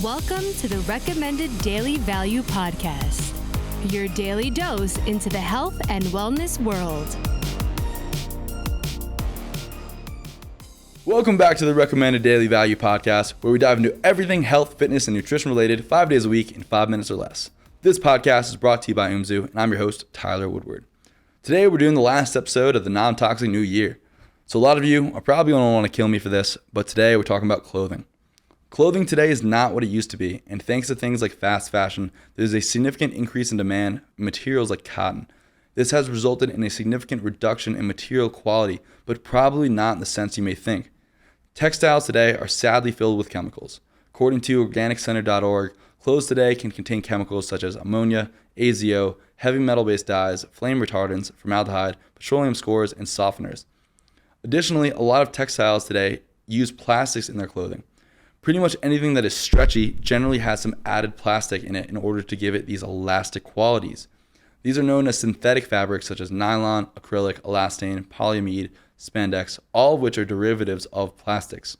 Welcome to the Recommended Daily Value Podcast, your daily dose into the health and wellness world. Welcome back to the Recommended Daily Value Podcast, where we dive into everything health, fitness, and nutrition related 5 days a week in 5 minutes or less. This podcast is brought to you by Umzu, and I'm your host, Tyler Woodward. Today, we're doing the last episode of the non-toxic new year. So a lot of you are probably going to want to kill me for this, but today we're talking about clothing. Clothing today is not what it used to be, and thanks to things like fast fashion, there's a significant increase in demand in materials like cotton. This has resulted in a significant reduction in material quality, but probably not in the sense you may think. Textiles today are sadly filled with chemicals. According to organiccenter.org, clothes today can contain chemicals such as ammonia, AZO, heavy metal-based dyes, flame retardants, formaldehyde, petroleum scores, and softeners. Additionally, a lot of textiles today use plastics in their clothing. Pretty much anything that is stretchy generally has some added plastic in it in order to give it these elastic qualities. These are known as synthetic fabrics such as nylon, acrylic, elastane, polyamide, spandex, all of which are derivatives of plastics.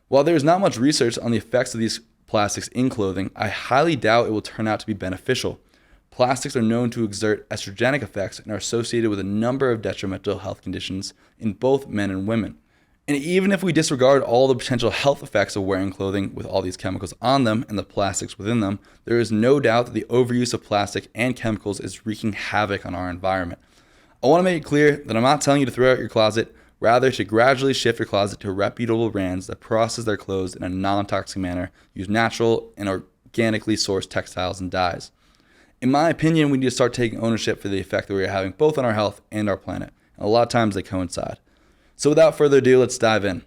While there is not much research on the effects of these plastics in clothing, I highly doubt it will turn out to be beneficial. Plastics are known to exert estrogenic effects and are associated with a number of detrimental health conditions in both men and women. And even if we disregard all the potential health effects of wearing clothing with all these chemicals on them and the plastics within them, there is no doubt that the overuse of plastic and chemicals is wreaking havoc on our environment. I want to make it clear that I'm not telling you to throw out your closet, rather to gradually shift your closet to reputable brands that process their clothes in a non-toxic manner, use natural and organically sourced textiles and dyes. In my opinion, we need to start taking ownership for the effect that we are having both on our health and our planet. And a lot of times they coincide. So without further ado, let's dive in.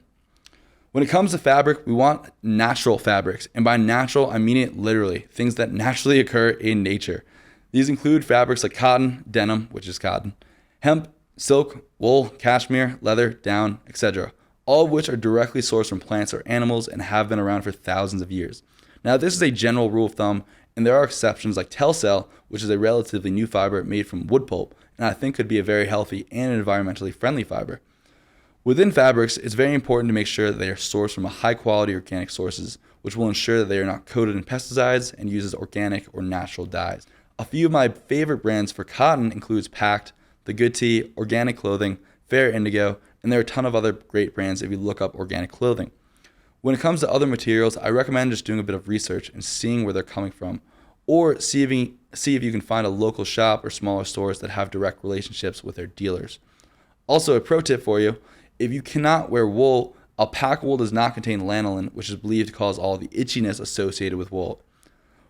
When it comes to fabric, we want natural fabrics. And by natural, I mean it literally, things that naturally occur in nature. These include fabrics like cotton, denim, which is cotton, hemp, silk, wool, cashmere, leather, down, etc., all of which are directly sourced from plants or animals and have been around for thousands of years. Now, this is a general rule of thumb, and there are exceptions like Tencel, which is a relatively new fiber made from wood pulp, and I think could be a very healthy and environmentally friendly fiber. Within fabrics, it's very important to make sure that they are sourced from high-quality organic sources, which will ensure that they are not coated in pesticides and uses organic or natural dyes. A few of my favorite brands for cotton includes PACT, The Good Tea, Organic Clothing, Fair Indigo, and there are a ton of other great brands if you look up organic clothing. When it comes to other materials, I recommend just doing a bit of research and seeing where they're coming from, or see if you can find a local shop or smaller stores that have direct relationships with their dealers. Also, a pro tip for you: if you cannot wear wool, alpaca wool does not contain lanolin, which is believed to cause all the itchiness associated with wool.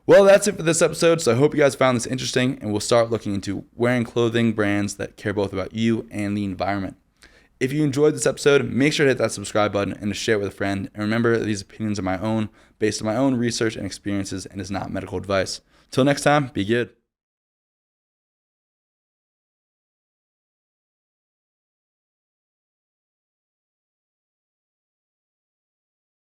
Well, that's it for this episode, so I hope you guys found this interesting, and we'll start looking into wearing clothing brands that care both about you and the environment. If you enjoyed this episode, make sure to hit that subscribe button and to share it with a friend. And remember, these opinions are my own, based on my own research and experiences, and is not medical advice. Till next time, be good.